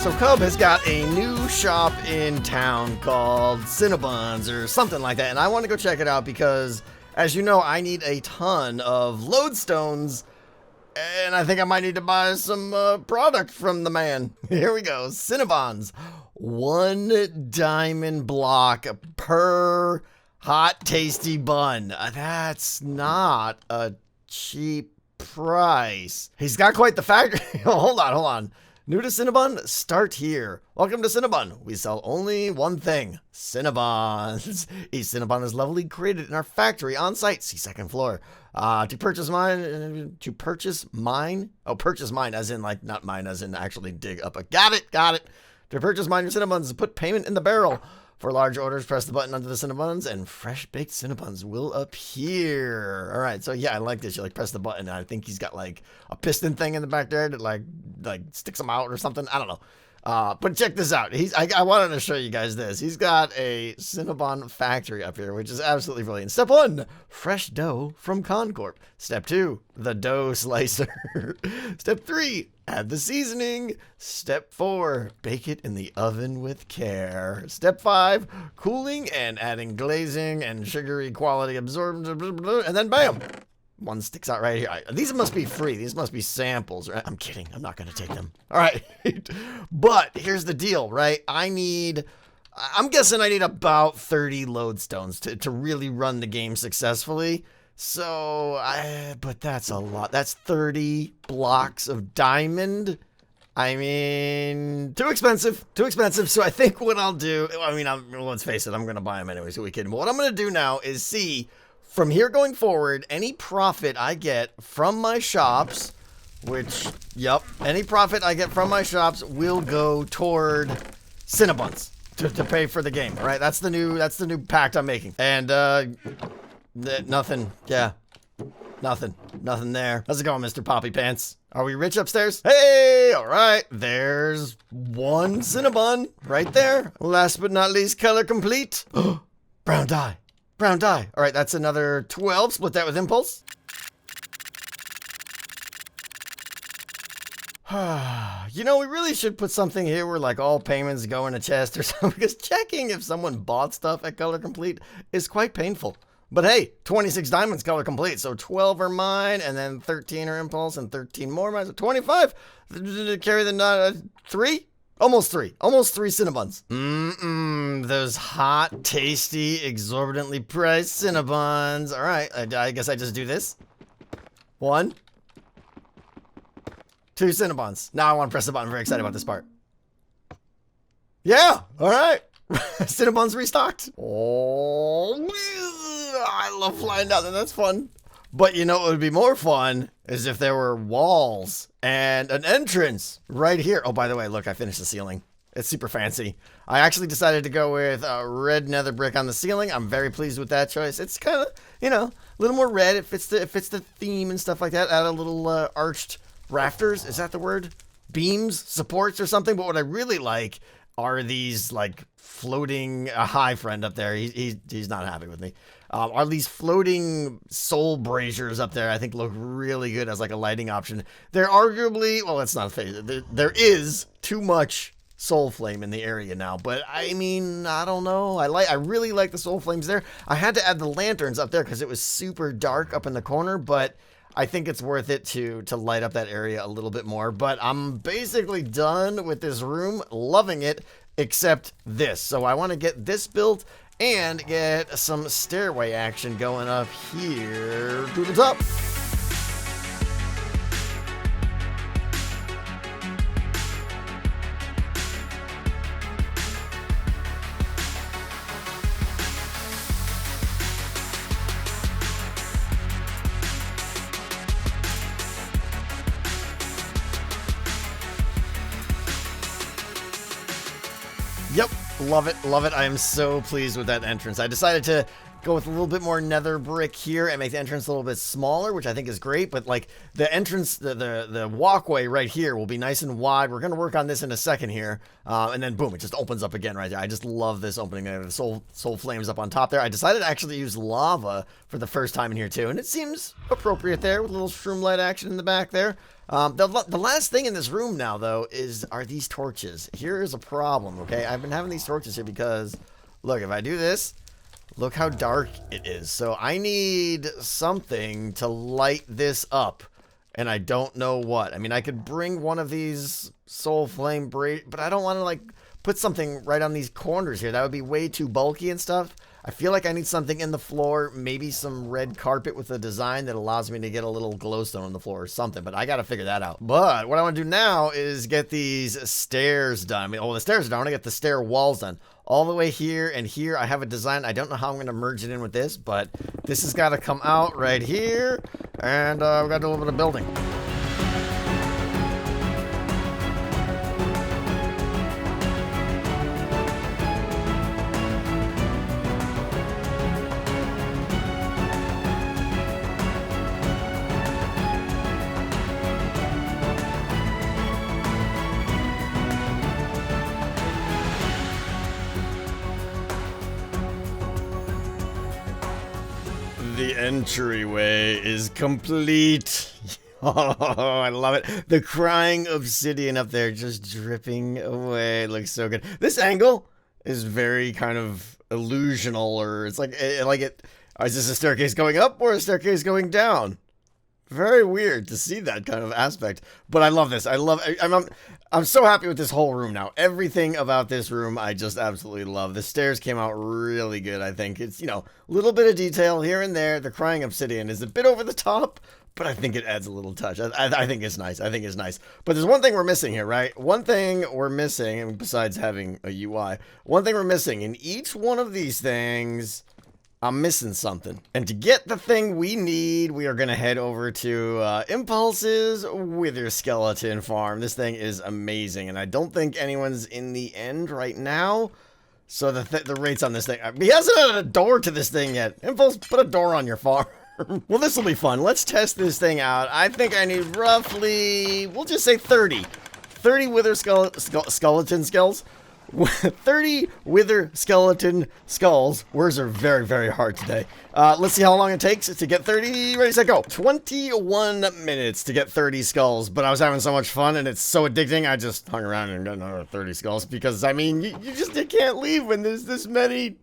So Cub has got a new shop in town called Cinnabons or something like that, and I want to go check it out because, as you know, I need a ton of lodestones, and I think I might need to buy some product from the man. Here we go, Cinnabons. 1 diamond block per hot, tasty bun. That's not a cheap price. He's got quite the factory. Hold on. New to Cinnabon? Start here. Welcome to Cinnabon. We sell only one thing, Cinnabons. Each Cinnabon is levelly created in our factory on site. See second floor. Purchase mine as in like, not mine as in actually dig up a, got it. To purchase mine your Cinnabons, put payment in the barrel. For large orders, press the button under the Cinnabons and fresh baked Cinnabons will appear. All right, so yeah, I like this. You like press the button. And I think he's got like a piston thing in the back there that like sticks them out or something. I don't know. But check this out. I wanted to show you guys this. He's got a Cinnabon Factory up here, which is absolutely brilliant. Step 1, fresh dough from Concorp. Step 2, the dough slicer. Step 3, add the seasoning. Step 4, bake it in the oven with care. Step 5, cooling and adding glazing and sugary quality absorbance. And then bam. One sticks out right here. These must be free. These must be samples, right? I'm kidding. I'm not going to take them. All right. But here's the deal, right? I'm guessing I need about 30 lodestones to really run the game successfully. So, but that's a lot. That's 30 blocks of diamond. I mean, too expensive. So I think what I'll do, let's face it, I'm going to buy them anyway, so we can. But what I'm going to do now is see, from here going forward, any profit I get from my shops, any profit I get from my shops will go toward Cinnabons to pay for the game. All right, that's the new pact I'm making. And nothing there. How's it going, Mr. Poppy Pants? Are we rich upstairs? Hey, all right. There's 1 Cinnabon right there. Last but not least, color complete. Brown dye. All right, that's another 12. Split that with impulse. You know, we really should put something here where like all payments go in a chest or something, because checking if someone bought stuff at color complete is quite painful. But hey, 26 diamonds color complete, so 12 are mine, and then 13 are impulse, and 13 more mine, so 25. Carry the 3? Almost three Cinnabons. Those hot, tasty, exorbitantly priced Cinnabons. All right, I guess I just do this. 1, 2 Cinnabons. Now I want to press the button. I'm very excited about this part. Yeah, all right. Cinnabons restocked. Oh, I love flying down there. That's fun. But you know what would be more fun is if there were walls and an entrance right here. Oh, by the way, look, I finished the ceiling. It's super fancy. I actually decided to go with red nether brick on the ceiling. I'm very pleased with that choice. It's kind of, a little more red. It fits the theme and stuff like that. Add a little arched rafters. Is that the word? Beams, supports or something. But what I really like are these like floating, hi friend up there. He's not happy with me. Are these floating soul braziers up there? I think look really good as like a lighting option. They're arguably, well, that's not a phase. There is too much soul flame in the area now, but I mean, I don't know. I really like the soul flames there. I had to add the lanterns up there because it was super dark up in the corner, but I think it's worth it to light up that area a little bit more. But I'm basically done with this room, loving it, except this. So I want to get this built and get some stairway action going up here to the top. Yep, love it. I am so pleased with that entrance. I decided to go with a little bit more nether brick here and make the entrance a little bit smaller, which I think is great. But like the entrance, the walkway right here will be nice and wide. We're going to work on this in a second here. And then boom, it just opens up again right there. I just love this opening there. The soul flames up on top there. I decided to actually use lava for the first time in here too. And it seems appropriate there with a little shroom light action in the back there. The last thing in this room now, though, are these torches. Here is a problem, okay? I've been having these torches here because, look, if I do this, look how dark it is. So I need something to light this up, and I don't know what. I mean, I could bring one of these soul flame but I don't want to, like, put something right on these corners here. That would be way too bulky and stuff. I feel like I need something in the floor, maybe some red carpet with a design that allows me to get a little glowstone on the floor or something, but I got to figure that out. But what I want to do now is get these stairs done. I mean, the stairs are done. I want to get the stair walls done. All the way here and here, I have a design. I don't know how I'm going to merge it in with this, but this has got to come out right here, and we've got to do a little bit of building. The entryway is complete. Oh, I love it. The crying obsidian up there just dripping away. It looks so good. This angle is very kind of illusional, or it's like is this a staircase going up or a staircase going down? Very weird to see that kind of aspect, but I love this. I'm so happy with this whole room now. Everything about this room I just absolutely love. The stairs came out really good, I think. It's, a little bit of detail here and there. The crying obsidian is a bit over the top, but I think it adds a little touch. I think it's nice. I think it's nice. But there's one thing we're missing here, right? One thing we're missing, and besides having a UI, one thing we're missing in each one of these things, I'm missing something. And to get the thing we need, we are going to head over to Impulse's Wither Skeleton Farm. This thing is amazing, and I don't think anyone's in the end right now. So the rates on this thing, he hasn't had a door to this thing yet. Impulse, put a door on your farm. Well, this will be fun. Let's test this thing out. I think I need roughly, we'll just say 30. 30 Wither skeleton skulls. 30 wither skeleton skulls. Words are very, very hard today. Let's see how long it takes to get 30. Ready, set, go. 21 minutes to get 30 skulls, but I was having so much fun and it's so addicting. I just hung around and got another 30 skulls because, I mean, you can't leave when there's this many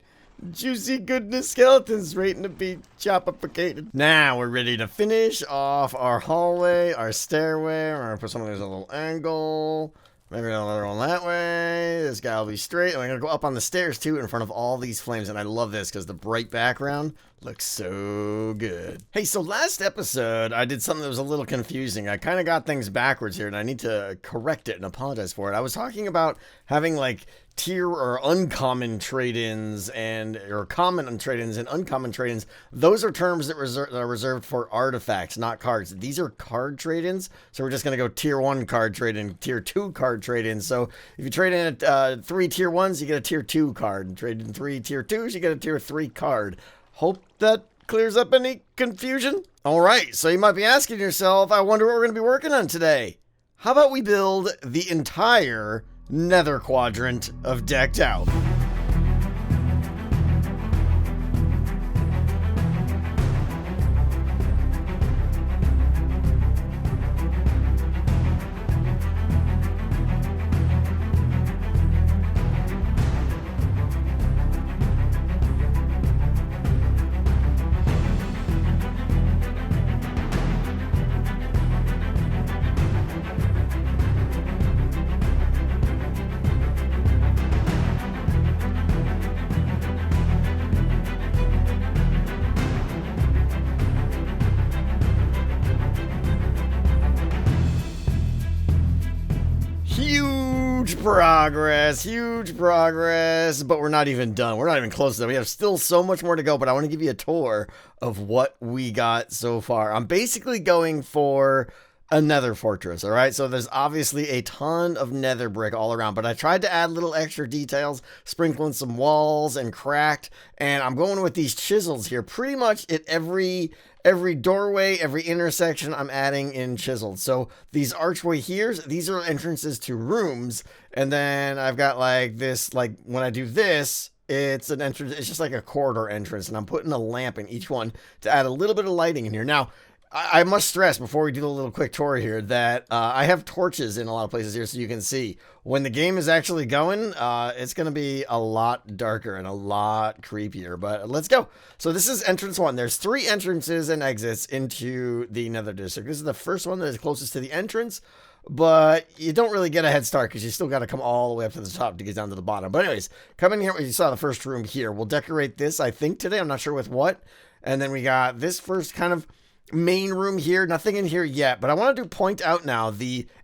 juicy goodness skeletons waiting to be choppificated. Now we're ready to finish off our hallway, our stairway. We're gonna put some of these at a little angle. Maybe another one that way. This guy will be straight. And we're going to go up on the stairs, too, in front of all these flames. And I love this because the bright background looks so good. Hey, so last episode, I did something that was a little confusing. I kind of got things backwards here, and I need to correct it and apologize for it. I was talking about having, like, tier or uncommon trade-ins or common trade-ins and uncommon trade-ins. Those are terms that are reserved for artifacts, not cards. These are card trade-ins, so we're just going to go tier 1 card trade-in, tier 2 card trade-in. So if you trade in at 3 tier 1s, you get a tier 2 card. And trade in 3 tier 2s, you get a tier 3 card. Hope that clears up any confusion. All right, so you might be asking yourself, I wonder what we're going to be working on today. How about we build the entire Nether Quadrant of Decked Out? Huge progress, but we're not even done. We're not even close to that. We have still so much more to go, but I want to give you a tour of what we got so far. I'm basically going for a nether fortress, all right? So there's obviously a ton of nether brick all around, but I tried to add little extra details, sprinkling some walls and cracked, and I'm going with these chisels here pretty much at every doorway, every intersection. I'm adding in chiseled. So these archway here, these are entrances to rooms, and then I've got like this, like when I do this, it's an entrance, it's just like a corridor entrance, and I'm putting a lamp in each one to add a little bit of lighting in here. Now, I must stress before we do the little quick tour here that I have torches in a lot of places here so you can see. When the game is actually going, it's going to be a lot darker and a lot creepier, but let's go. So this is entrance 1. There's 3 entrances and exits into the Nether District. This is the first one that is closest to the entrance, but you don't really get a head start because you still got to come all the way up to the top to get down to the bottom. But anyways, come in here. You saw the first room here. We'll decorate this, I think, today. I'm not sure with what. And then we got this first kind of main room here. Nothing in here yet, but I wanted to point out now,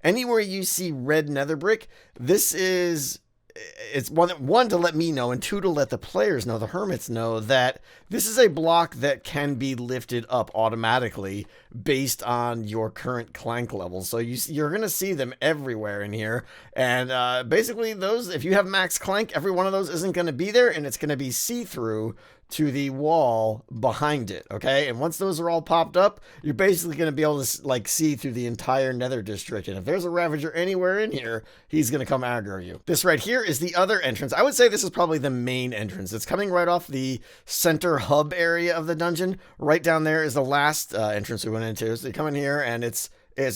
anywhere you see red nether brick, this is, it's one to let me know, and 2 to let the players know, the hermits know, that this is a block that can be lifted up automatically based on your current clank levels. So you're going to see them everywhere in here, and basically those, if you have max clank, every one of those isn't going to be there, and it's going to be see-through to the wall behind it, okay? And once those are all popped up, you're basically going to be able to like see through the entire nether district. And if there's a ravager anywhere in here, he's going to come aggro you. This right here is the other entrance. I would say this is probably the main entrance. It's coming right off the center hub area of the dungeon. Right down there is the last entrance we went into. So you come in here and it's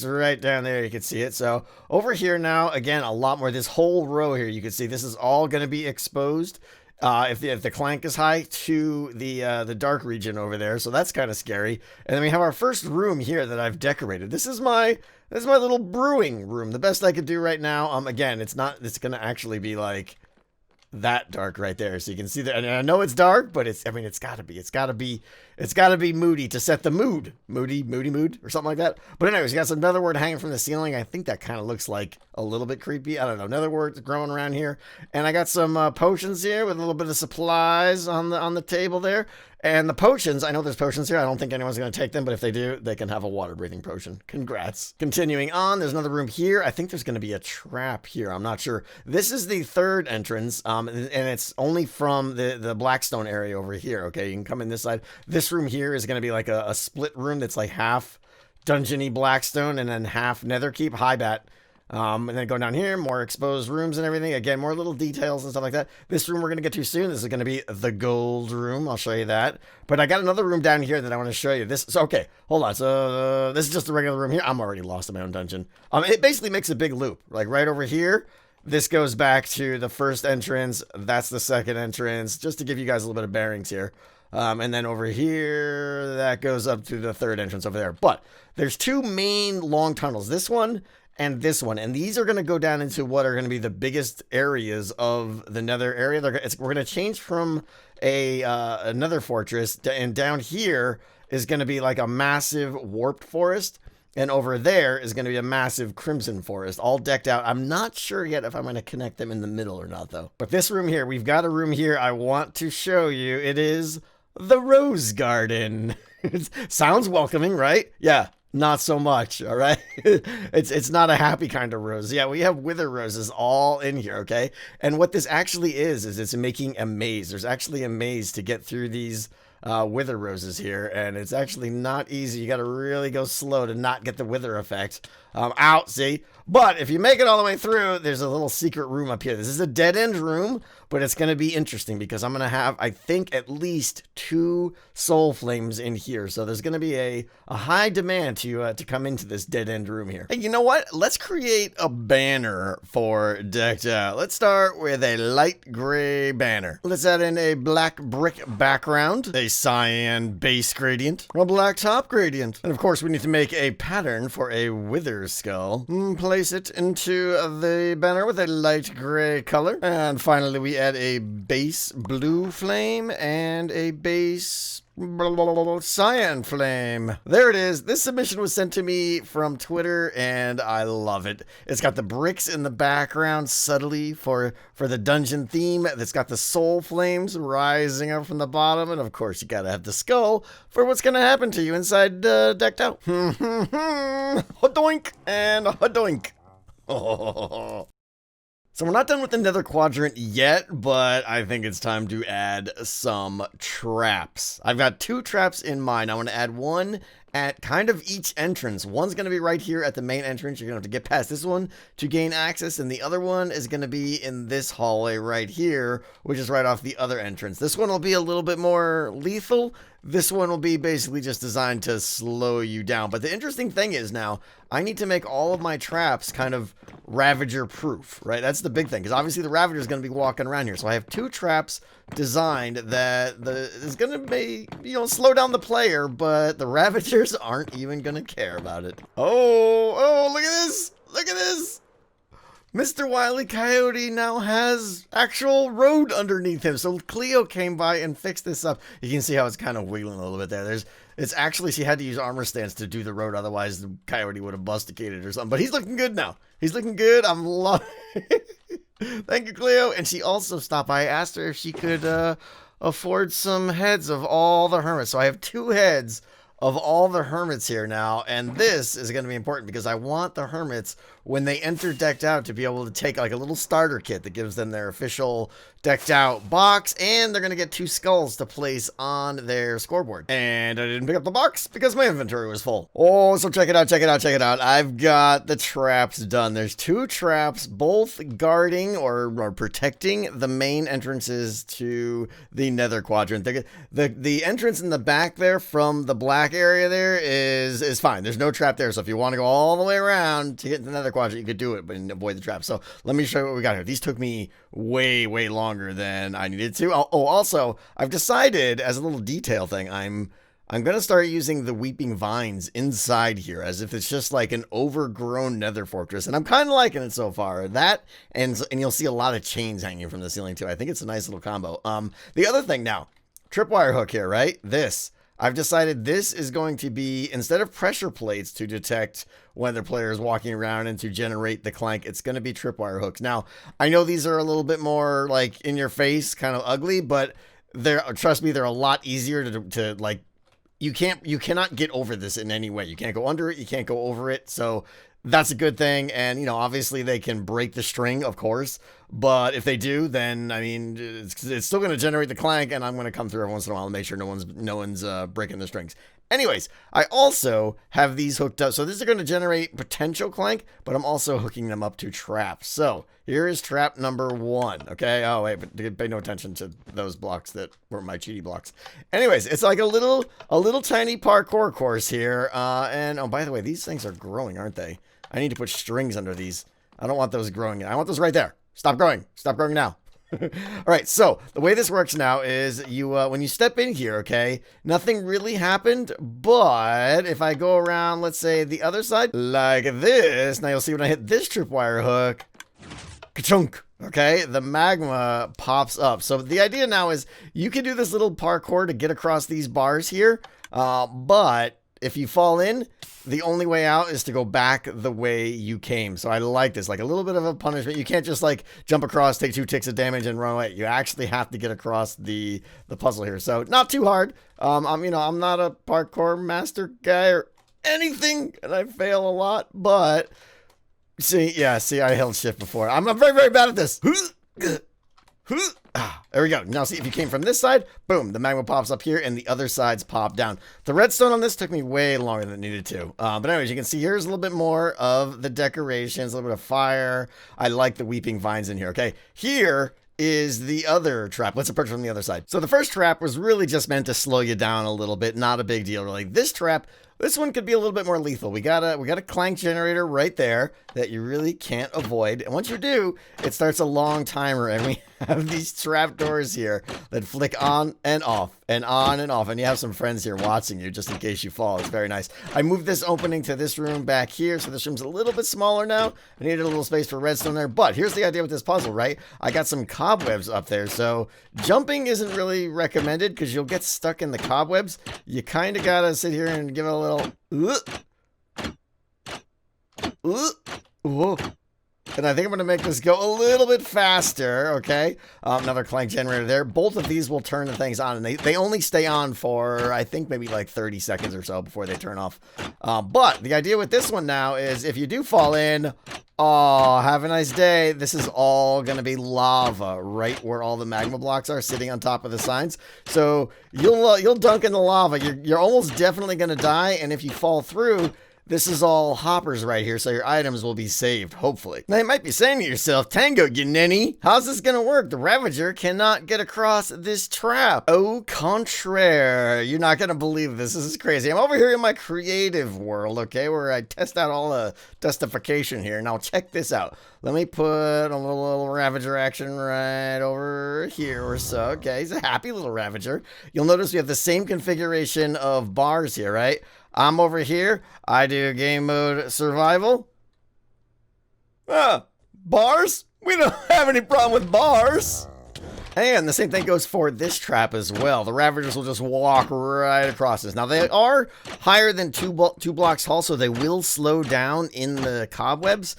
right down there. You can see it. So over here now, again, a lot more. This whole row here, you can see this is all going to be exposed. If the clank is high to the dark region over there, so that's kind of scary. And then we have our first room here that I've decorated. This is my little brewing room. The best I could do right now. Again, it's gonna actually be like that dark right there, so you can see that. And I know it's dark, but it's gotta be moody to set the mood. Moody mood or something like that. But anyways, you got some nether wart hanging from the ceiling. I think that kind of looks like a little bit creepy. I don't know. Nether wart's growing around here, and I got some potions here with a little bit of supplies on the table there. And the potions, I know there's potions here. I don't think anyone's going to take them, but if they do, they can have a water breathing potion. Congrats. Continuing on, there's another room here. I think there's going to be a trap here. I'm not sure. This is the third entrance, and it's only from the Blackstone area over here. Okay, you can come in this side. This room here is going to be like a split room that's like half dungeony Blackstone and then half Netherkeep. Hi, Bat. And then go down here, more exposed rooms and everything. Again, more little details and stuff like that. This room we're going to get to soon. This is going to be the gold room. I'll show you that. But I got another room down here that I want to show you. So, okay, hold on. So this is just the regular room here. I'm already lost in my own dungeon. It basically makes a big loop. Like right over here, this goes back to the first entrance. That's the second entrance, just to give you guys a little bit of bearings here. And then over here, that goes up to the third entrance over there. But there's 2 main long tunnels. This one and this one, and these are going to go down into what are going to be the biggest areas of the nether area. We're going to change from a nether fortress, and down here is going to be like a massive warped forest, and over there is going to be a massive crimson forest, all decked out. I'm not sure yet if I'm going to connect them in the middle or not, though. But this room here, we've got a room here I want to show you. It is the Rose Garden. It sounds welcoming, right? Yeah. Not so much, all right? It's not a happy kind of rose. Yeah, we have wither roses all in here, okay? And what this actually is it's making a maze. There's actually a maze to get through these wither roses here, and it's actually not easy. You got to really go slow to not get the wither effect. Out, see? But if you make it all the way through, there's a little secret room up here. This is a dead-end room, but it's going to be interesting because I'm going to have, I think, at least 2 soul flames in here. So there's going to be a high demand to come into this dead-end room here. Hey, you know what? Let's create a banner for Decked Out. Let's start with a light gray banner. Let's add in a black brick background, a cyan base gradient, a black top gradient. And of course, we need to make a pattern for a wither skull. Place it into the banner with a light gray color. And finally, we add a base blue flame and a base cyan flame. There it is. This submission was sent to me from Twitter, and I love it. It's got the bricks in the background subtly for the dungeon theme. It's got the soul flames rising up from the bottom, and of course you gotta have the skull for what's gonna happen to you inside decked out. Hodoink and hodoink. So we're not done with the Nether Quadrant yet, but I think it's time to add some traps. I've got 2 traps in mind. I want to add one at kind of each entrance. One's going to be right here at the main entrance. You're going to have to get past this one to gain access, and the other one is going to be in this hallway right here, which is right off the other entrance. This one will be a little bit more lethal. This one will be basically just designed to slow you down. But the interesting thing is now, I need to make all of my traps kind of Ravager proof, right? That's the big thing, because obviously the Ravager is going to be walking around here. So I have 2 traps designed that is going to be, slow down the player, but the Ravagers aren't even going to care about it. Oh, look at this. Look at this. Mr. Wile E. Coyote now has actual road underneath him. So Cleo came by and fixed this up. You can see how it's kind of wiggling a little bit there. It's actually, she had to use armor stance to do the road. Otherwise, the coyote would have busticated or something. But he's looking good now. He's looking good. I'm loving Thank you, Cleo. And she also stopped by. I asked her if she could afford some heads of all the hermits. So I have 2 heads of all the hermits here now, and this is going to be important because I want the hermits, when they enter decked out, to be able to take like a little starter kit that gives them their official decked out box, and they're going to get 2 skulls to place on their scoreboard. And I didn't pick up the box because my inventory was full. Oh, so check it out, check it out, check it out. I've got the traps done. There's 2 traps, both guarding or protecting the main entrances to the Nether Quadrant. The entrance in the back there from the black area there is fine. There's no trap there. So if you want to go all the way around to get to the Nether Quadrant, you could do it, but avoid the trap. So let me show you what we got here. These took me way longer than I needed to. Oh, also, I've decided, as a little detail thing, I'm going to start using the weeping vines inside here as if it's just like an overgrown nether fortress. And I'm kind of liking it so far. That, and you'll see a lot of chains hanging from the ceiling too. I think it's a nice little combo. The other thing now, tripwire hook here, right? I've decided this is going to be, instead of pressure plates to detect when the player is walking around and to generate the clank, it's going to be tripwire hooks. Now, I know these are a little bit more like in your face, kind of ugly, but trust me, they're a lot easier to like, you cannot get over this in any way. You can't go under it. You can't go over it. So that's a good thing. And, obviously they can break the string, of course. But if they do, then, I mean, it's still going to generate the clank. And I'm going to come through every once in a while and make sure no one's breaking the strings. Anyways, I also have these hooked up. So these are going to generate potential clank, but I'm also hooking them up to traps. So here is trap number 1. Okay. Oh, wait, but pay no attention to those blocks that were my cheaty blocks. Anyways, it's like a little tiny parkour course here. And, oh, by the way, these things are growing, aren't they? I need to put strings under these. I don't want those growing. I want those right there. Stop growing. Stop growing now. All right, so the way this works now is you when you step in here, okay, nothing really happened, but if I go around, let's say the other side, like this, now you'll see when I hit this tripwire hook, ka-chunk, okay, the magma pops up. So the idea now is you can do this little parkour to get across these bars here, but if you fall in, the only way out is to go back the way you came. So I like this, like a little bit of a punishment. You can't just like jump across, take 2 ticks of damage and run away. You actually have to get across the puzzle here. So not too hard. I'm not a parkour master guy or anything, and I fail a lot, but see, I held shift before. I'm very, very bad at this. There we go. Now see, if you came from this side, boom, the magma pops up here and the other sides pop down. The redstone on this took me way longer than it needed to. But anyways, you can see here's a little bit more of the decorations, a little bit of fire. I like the weeping vines in here. Okay, here is the other trap. Let's approach from the other side. So the first trap was really just meant to slow you down a little bit. Not a big deal, really. This trap This one could be a little bit more lethal. We got a clank generator right there that you really can't avoid. And once you do, it starts a long timer, and we have these trap doors here that flick on and off and on and off. And you have some friends here watching you just in case you fall. It's very nice. I moved this opening to this room back here, so this room's a little bit smaller now. I needed a little space for redstone there. But here's the idea with this puzzle, right? I got some cobwebs up there, so jumping isn't really recommended because you'll get stuck in the cobwebs. You kind of got to sit here and give it a little... Whoa. And I think I'm going to make this go a little bit faster, okay? Another clank generator there. Both of these will turn the things on, and they only stay on for, I think, maybe like 30 seconds or so before they turn off. But the idea with this one now is if you do fall in, oh, have a nice day. This is all going to be lava right where all the magma blocks are sitting on top of the signs. So you'll dunk in the lava. You're almost definitely going to die, and if you fall through... This is all hoppers right here, so your items will be saved, hopefully. Now, you might be saying to yourself, Tango, you ninny, how's this gonna work? The Ravager cannot get across this trap. Au contraire. You're not gonna believe this. This is crazy. I'm over here in my creative world, okay, where I test out all the justification here. Now, check this out. Let me put a little Ravager action right over here or so. Okay, he's a happy little Ravager. You'll notice we have the same configuration of bars here, right? I'm over here. I do game mode survival. Bars? We don't have any problem with bars. And the same thing goes for this trap as well. The Ravagers will just walk right across this. Now, they are higher than two blocks tall, so they will slow down in the cobwebs.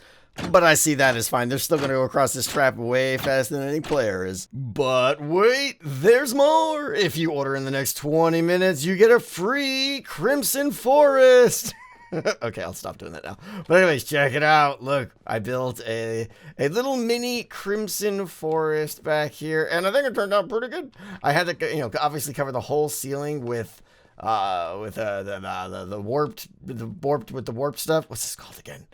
But I see that as fine. They're still going to go across this trap way faster than any player is. But wait, there's more. If you order in the next 20 minutes, you get a free Crimson Forest. Okay, I'll stop doing that now. But anyways, check it out. Look, I built a little mini Crimson Forest back here, and I think it turned out pretty good. I had to, obviously cover the whole ceiling with the warped stuff. What's this called again?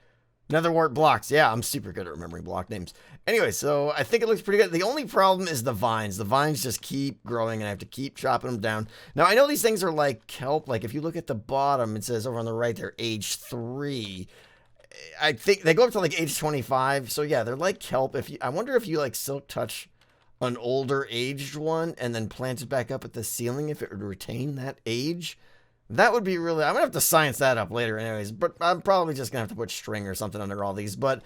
Nether wart blocks. Yeah, I'm super good at remembering block names. Anyway, so I think it looks pretty good. The only problem is the vines. The vines just keep growing, and I have to keep chopping them down. Now, I know these things are like kelp. Like, if you look at the bottom, it says over on the right, they're age 3. I think they go up to like age 25. So, yeah, they're like kelp. I wonder if you like silk touch an older aged one and then plant it back up at the ceiling, if it would retain that age. That would be really... I'm going to have to science that up later anyways, but I'm probably just going to have to put string or something under all these. But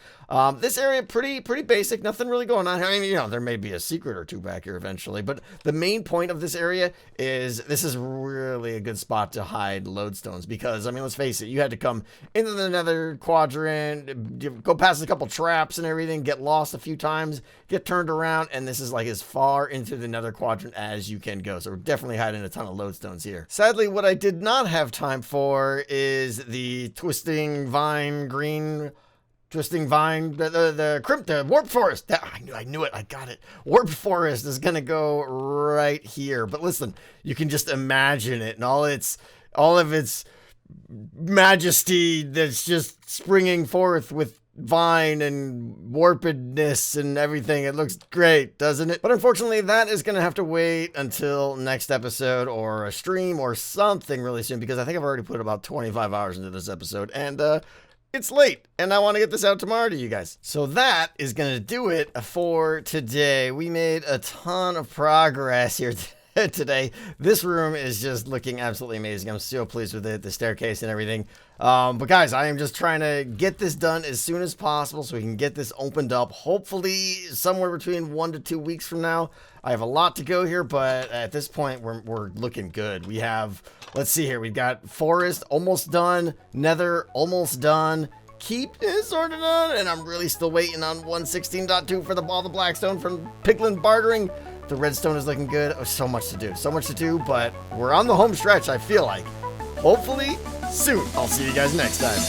this area, pretty basic, nothing really going on. I mean, there may be a secret or two back here eventually, but the main point of this area is this is really a good spot to hide lodestones because, I mean, let's face it, you had to come into the Nether Quadrant, go past a couple traps and everything, get lost a few times, get turned around, and this is like as far into the Nether Quadrant as you can go. So we're definitely hiding a ton of lodestones here. Sadly, what I did not have time for is the twisting vine, the warp forest. I knew it. I got it. Warp forest is gonna go right here. But listen, you can just imagine it and all of its majesty that's just springing forth with vine and warpedness and everything. It looks great, doesn't it? But unfortunately, that is going to have to wait until next episode or a stream or something really soon, because I think I've already put about 25 hours into this episode, and it's late, and I want to get this out tomorrow to you guys. So that is going to do it for today. We made a ton of progress here today. This room is just looking absolutely amazing. I'm so pleased with it, the staircase and everything. But guys, I am just trying to get this done as soon as possible so we can get this opened up, hopefully somewhere between 1 to 2 weeks from now. I have a lot to go here, but at this point, we're looking good. We have, let's see here, we've got forest almost done, nether almost done, keep is sort of done, and I'm really still waiting on 1.16.2 for all the blackstone from piglin bartering. The redstone is looking good. Oh, so much to do, but we're on the home stretch, I feel like. Hopefully soon. I'll see you guys next time.